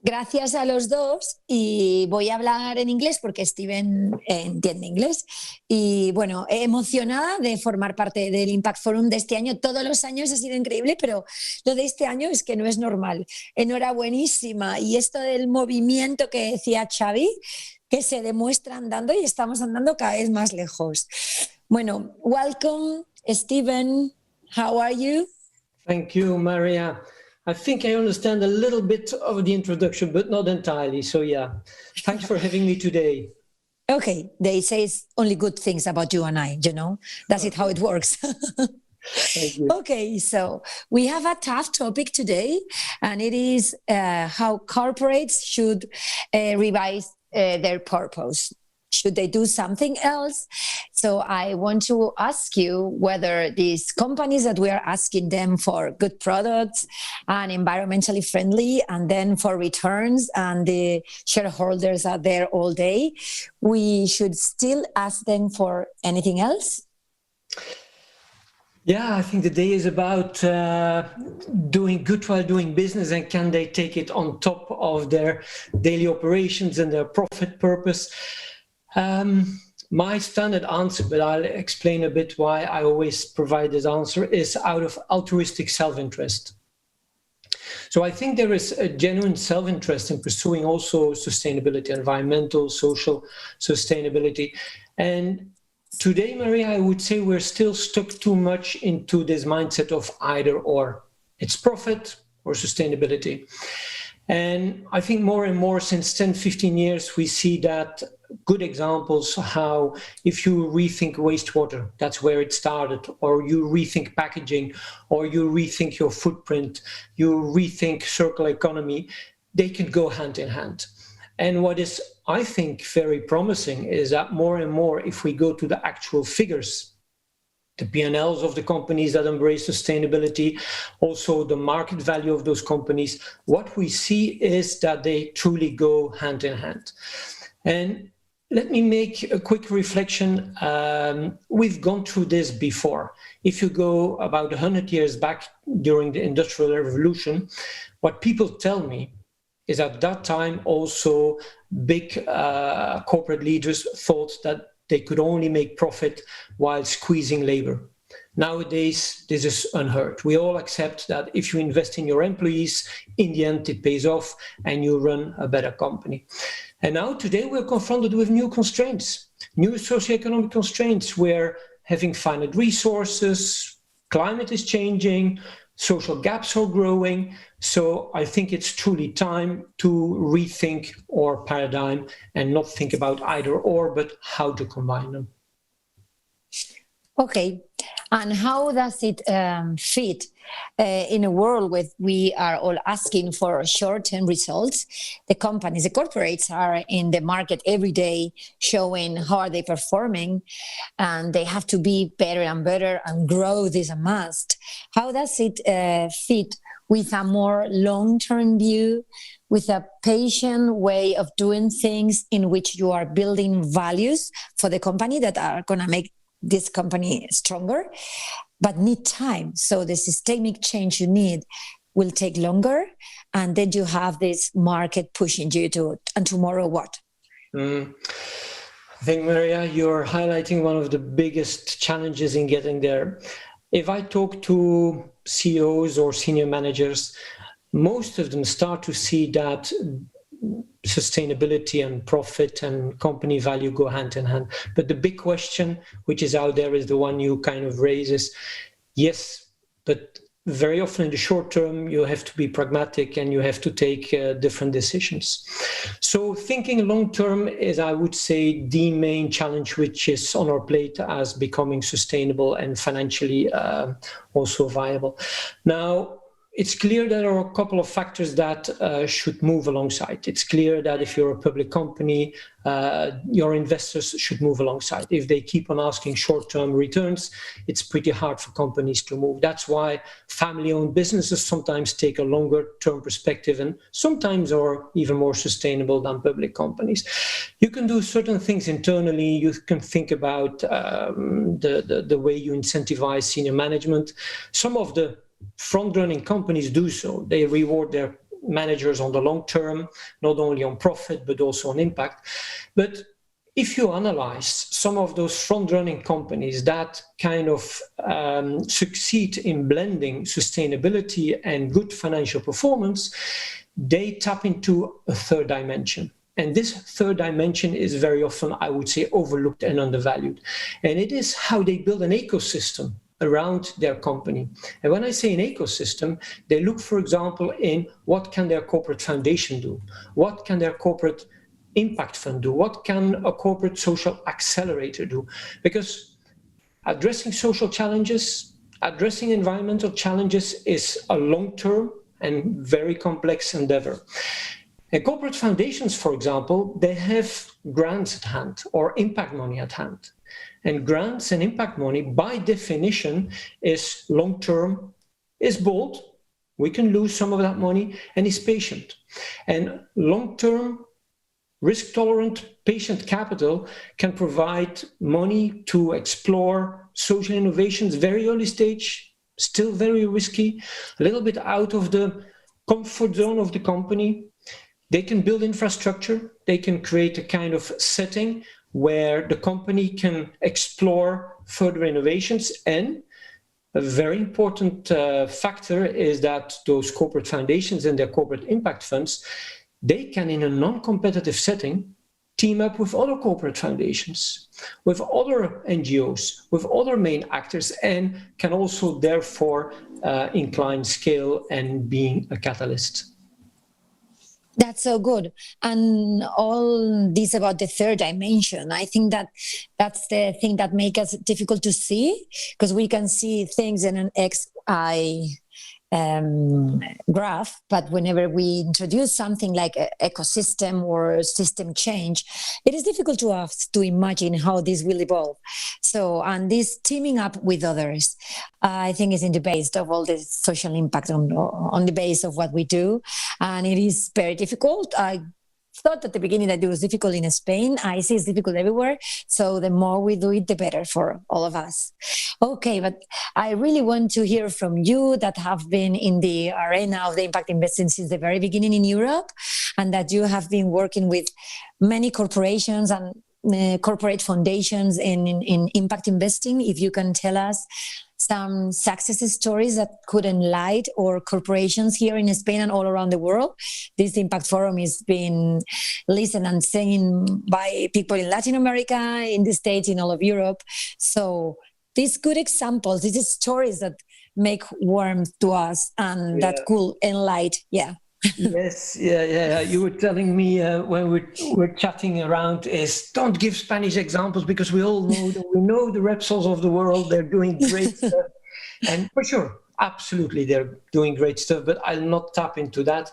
Gracias a los dos, y voy a hablar en inglés porque Steven entiende inglés. Y bueno, emocionada de formar parte del Impact Forum de este año. Todos los años ha sido increíble, pero lo de este año es que no es normal. Enhorabuenísima. Y esto del movimiento que decía Xavi, que se demuestra andando y estamos andando cada vez más lejos. Bueno, welcome, Steven. How are you? Thank you, Maria. I think I understand a little bit of the introduction, but not entirely. So yeah, thanks for having me today. Okay, they say only good things about you and I, you know, that's it how it works. Thank you. Okay, so we have a tough topic today, and it is how corporates should revise their purpose. Should they do something else? So I want to ask you whether these companies that we are asking them for good products and environmentally friendly, and then for returns, and the shareholders are there all day, we should still ask them for anything else? Yeah, I think the day is about doing good while doing business, and can they take it on top of their daily operations and their profit purpose? My standard answer, but I'll explain a bit why I always provide this answer, is out of altruistic self-interest. So I think there is a genuine self-interest in pursuing also sustainability, environmental, social sustainability. And today, Maria, I would say we're still stuck too much into this mindset of either or. It's profit or sustainability. And I think more and more since 10, 15 years, we see that good examples how if you rethink wastewater, that's where it started, or you rethink packaging, or you rethink your footprint, you rethink circular economy, they can go hand in hand. And what is, I think, very promising is that more and more, if we go to the actual figures, the P&Ls of the companies that embrace sustainability, also the market value of those companies, what we see is that they truly go hand in hand. And let me make a quick reflection. We've gone through this before. If you go about 100 years back during the Industrial Revolution, what people tell me is at that time also big corporate leaders thought that they could only make profit while squeezing labor. Nowadays, this is unheard. We all accept that if you invest in your employees, in the end, it pays off and you run a better company. And now today we're confronted with new constraints, new socioeconomic constraints. We're having finite resources, climate is changing, social gaps are growing. So I think it's truly time to rethink our paradigm and not think about either or, but how to combine them. Okay, and how does it fit in a world where we are all asking for short-term results? The companies, the corporates are in the market every day showing how are they performing, and they have to be better and better, and growth is a must. How does it fit with a more long-term view, with a patient way of doing things in which you are building values for the company that are going to make this company stronger, but need time? So the systemic change you need will take longer, and then you have this market pushing you to, and tomorrow what? I think, Maria, you're highlighting one of the biggest challenges in getting there. If I talk to CEOs or senior managers, most of them start to see that sustainability and profit and company value go hand in hand. But the big question which is out there is the one you kind of raise is, yes, but very often in the short term, you have to be pragmatic and you have to take different decisions. So thinking long term is, I would say, the main challenge which is on our plate as becoming sustainable and financially also viable. Now, it's clear there are a couple of factors that should move alongside. It's clear that if you're a public company, your investors should move alongside. If they keep on asking short-term returns, it's pretty hard for companies to move. That's why family-owned businesses sometimes take a longer-term perspective and sometimes are even more sustainable than public companies. You can do certain things internally. You can think about the way you incentivize senior management. Some of the front-running companies do so. They reward their managers on the long term, not only on profit, but also on impact. But if you analyze some of those front-running companies that kind of succeed in blending sustainability and good financial performance, they tap into a third dimension. And this third dimension is very often, I would say, overlooked and undervalued. And it is how they build an ecosystem around their company. And when I say an ecosystem, they look, for example, in what can their corporate foundation do? What can their corporate impact fund do? What can a corporate social accelerator do? Because addressing social challenges, addressing environmental challenges is a long-term and very complex endeavor. And corporate foundations, for example, they have grants at hand or impact money at hand. And grants and impact money, by definition, is long-term, is bold. We can lose some of that money, and is patient. And long-term, risk-tolerant, patient capital can provide money to explore social innovations, very early stage, still very risky, a little bit out of the comfort zone of the company. They can build infrastructure, they can create a kind of setting where the company can explore further innovations. And a very important factor is that those corporate foundations and their corporate impact funds, they can, in a non-competitive setting, team up with other corporate foundations, with other NGOs, with other main actors, and can also therefore incline scale and being a catalyst. That's so good. And all this about the third dimension, I think that that's the thing that makes us difficult to see, because we can see things in an XI graph, but whenever we introduce something like ecosystem or system change, it is difficult to us to imagine how this will evolve. So, and this teaming up with others, I think is in the base of all the social impact on the base of what we do. And it is very difficult. I thought at the beginning that it was difficult in Spain. I see it's difficult everywhere. So the more we do it, the better for all of us. Okay, but I really want to hear from you that have been in the arena of the impact investing since the very beginning in Europe, and that you have been working with many corporations and corporate foundations in impact investing. If you can tell us some success stories that could enlighten our corporations here in Spain and all around the world. This Impact Forum is being listened and seen by people in Latin America, in the States, in all of Europe. So these good examples, these stories that make warmth to us and that could enlighten. Yes, yeah. You were telling me when we're chatting around is don't give Spanish examples, because we all know that we know the Repsols of the world. They're doing great stuff, and for sure, absolutely, they're doing great stuff. But I'll not tap into that.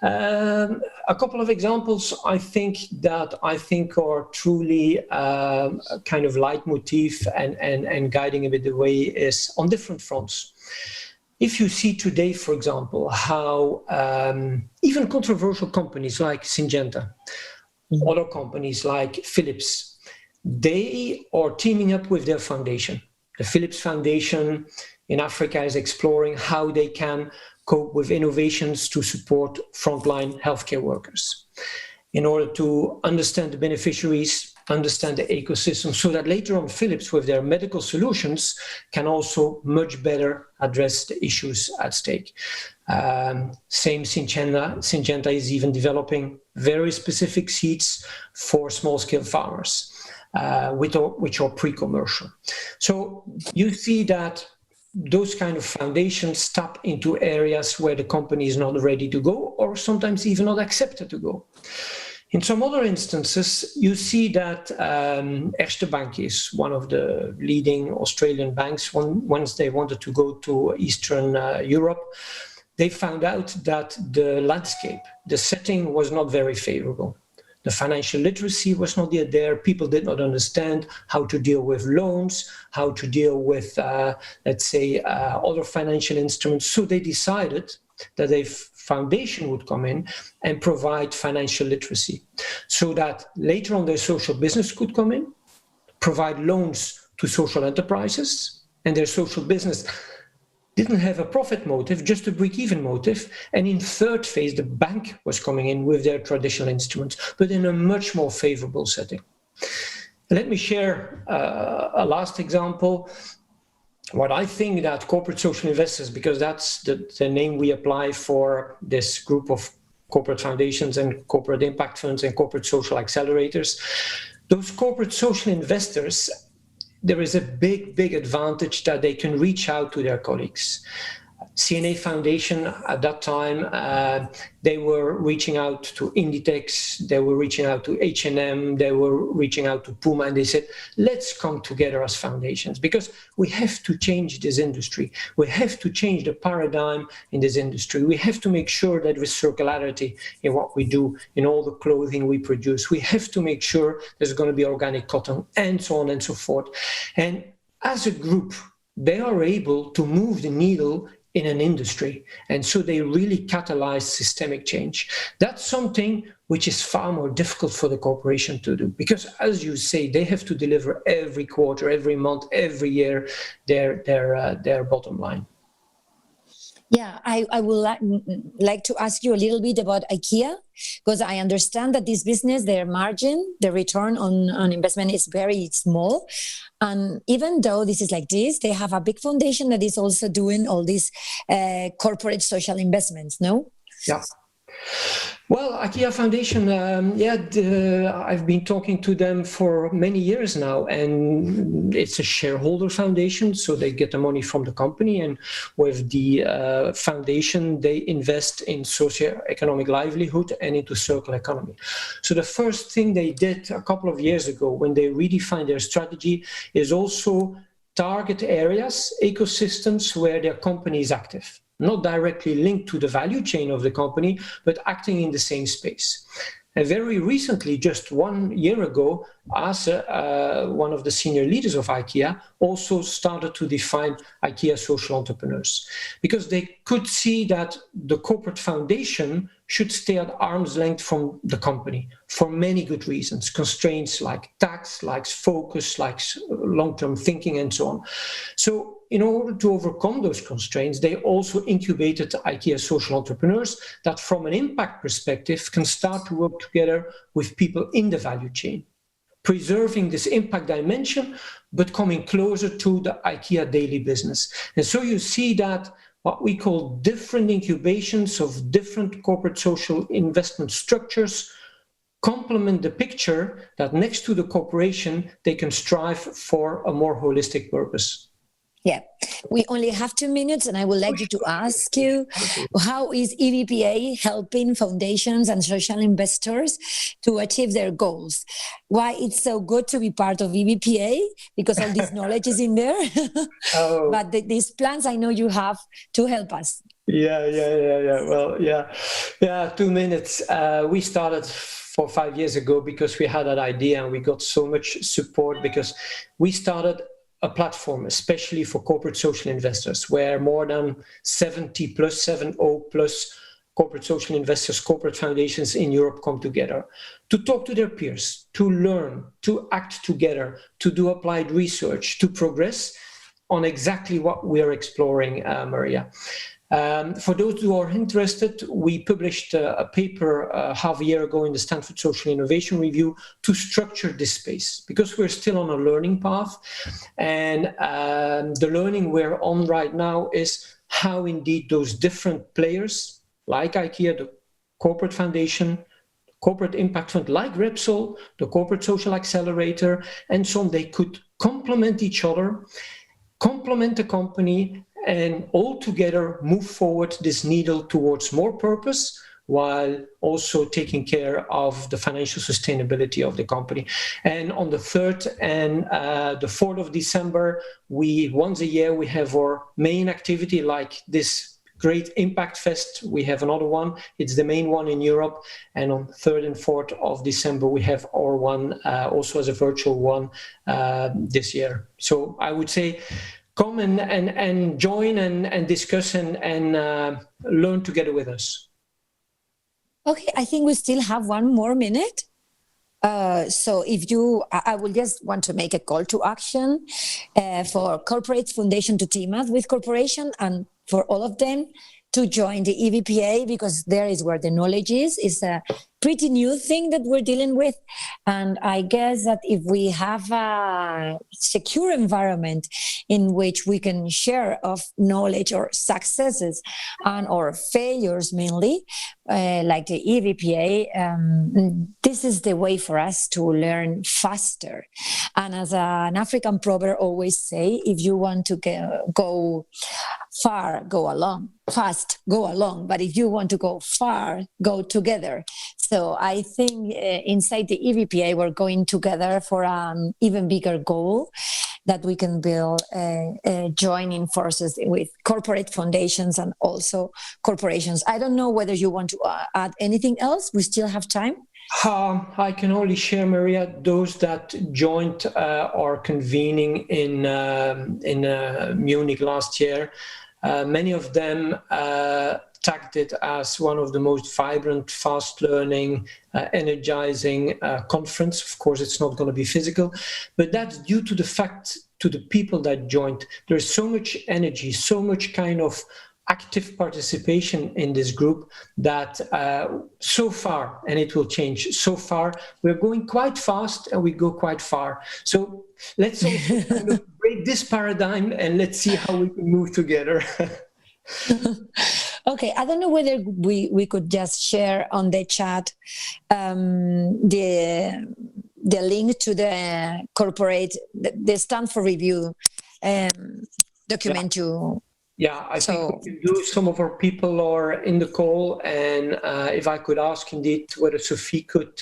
A couple of examples I think are truly a kind of leitmotif and guiding a bit the way is on different fronts. If you see today, for example, how even controversial companies like Syngenta, other companies like Philips, they are teaming up with their foundation. The Philips Foundation in Africa is exploring how they can cope with innovations to support frontline healthcare workers in order to understand the beneficiaries, understand the ecosystem, so that later on Philips with their medical solutions can also much better address the issues at stake. Same Syngenta is even developing very specific seeds for small-scale farmers, which are pre-commercial. So you see that those kind of foundations tap into areas where the company is not ready to go, or sometimes even not accepted to go. In some other instances, you see that Erste Bank is one of the leading Australian banks. Once they wanted to go to Eastern Europe, they found out that the landscape, the setting was not very favorable. The financial literacy was not yet there. People did not understand how to deal with loans, how to deal with, let's say, other financial instruments. So they decided that a foundation would come in and provide financial literacy, so that later on their social business could come in, provide loans to social enterprises, and their social business didn't have a profit motive, just a break-even motive. And in third phase, the bank was coming in with their traditional instruments, but in a much more favorable setting. Let me share a last example. What I think that corporate social investors, because that's the name we apply for this group of corporate foundations and corporate impact funds and corporate social accelerators, those corporate social investors, there is a big advantage that they can reach out to their colleagues. CNA Foundation at that time, they were reaching out to Inditex, they were reaching out to H&M, they were reaching out to Puma, and they said, let's come together as foundations because we have to change this industry. We have to change the paradigm in this industry. We have to make sure that with circularity in what we do, in all the clothing we produce, we have to make sure there's going to be organic cotton and so on and so forth. And as a group, they are able to move the needle in an industry. And so they really catalyze systemic change. That's something which is far more difficult for the corporation to do because, as you say, they have to deliver every quarter, every month, every year their bottom line. Yeah, I would like to ask you a little bit about IKEA, because I understand that this business, their margin, the return on investment is very small. And even though this is like this, they have a big foundation that is also doing all these corporate social investments, no? Yeah. Well, Ikea Foundation, I've been talking to them for many years now, and it's a shareholder foundation, so they get the money from the company, and with the foundation, they invest in socio-economic livelihood and into circular economy. So the first thing they did a couple of years ago when they redefined their strategy is also target areas, ecosystems where their company is active. Not directly linked to the value chain of the company, but acting in the same space. And very recently, just 1 year ago, Asa, one of the senior leaders of IKEA, also started to define IKEA social entrepreneurs because they could see that the corporate foundation should stay at arm's length from the company for many good reasons, constraints like tax, like focus, like long-term thinking, and so on. So in order to overcome those constraints, they also incubated IKEA social entrepreneurs that from an impact perspective can start to work together with people in the value chain, preserving this impact dimension, but coming closer to the IKEA daily business. And so you see that what we call different incubations of different corporate social investment structures complement the picture that next to the corporation, they can strive for a more holistic purpose. Yeah, we only have 2 minutes, and I would like you to ask you, how is EVPA helping foundations and social investors to achieve their goals? Why it's so good to be part of EVPA? Because all this knowledge is in there. Oh. But these plans I know you have to help us. Yeah. Well, yeah, 2 minutes. We started 4 or 5 years ago because we had that idea, and we got so much support because we started a platform, especially for corporate social investors, where more than 70 plus corporate social investors, corporate foundations in Europe come together to talk to their peers, to learn, to act together, to do applied research, to progress on exactly what we're exploring, Maria. For those who are interested, we published a paper half a year ago in the Stanford Social Innovation Review to structure this space because we're still on a learning path. And the learning we're on right now is how indeed those different players like IKEA, the corporate foundation, corporate impact fund like Repsol, the corporate social accelerator, and so on, they could complement each other, complement the company, and all together move forward this needle towards more purpose while also taking care of the financial sustainability of the company. And on the 3rd and the 4th of December, once a year, we have our main activity like this great Impact Fest. We have another one. It's the main one in Europe. And on 3rd and 4th of December, we have our one also as a virtual one this year. So I would say, come and join and discuss and learn together with us. Okay, I think we still have 1 more minute. So I will just want to make a call to action for corporate foundation to team up with corporation, and for all of them to join the EVPA, because there is where the knowledge is. It's a pretty new thing that we're dealing with. And I guess that if we have a secure environment in which we can share of knowledge or successes and or failures mainly, like the EVPA, this is the way for us to learn faster. And as an African proverb always say, if you want to go far, go along. Fast, go along. But if you want to go far, go together. So I think inside the EVPA, we're going together for an even bigger goal, that we can build joining forces with corporate foundations and also corporations. I don't know whether you want to add anything else. We still have time. I can only share, Maria, those that joined our convening in Munich last year. Many of them tagged it as one of the most vibrant, fast-learning, energizing conference. Of course, it's not going to be physical, but that's due to the fact, to the people that joined. There's so much energy, so much kind of active participation in this group that so far, and it will change, so far, we're going quite fast and we go quite far. So let's also kind of break this paradigm and let's see how we can move together. Okay, I don't know whether we could just share on the chat the link to the corporate, the stand for review document. Yeah, I think we can do. Some of our people are in the call, and if I could ask indeed whether Sophie could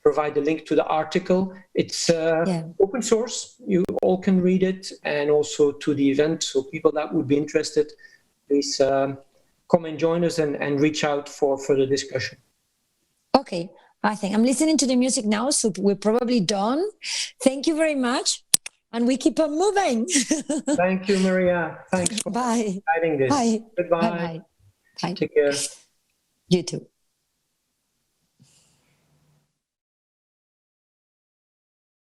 provide the link to the article. It's open source, you all can read it, and also to the event. So people that would be interested, please come and join us and reach out for further discussion. Okay, I think I'm listening to the music now, so we're probably done. Thank you very much. And we keep on moving. Thank you, Maria. Thanks for providing this. Bye. Goodbye. Bye. Take care. You too.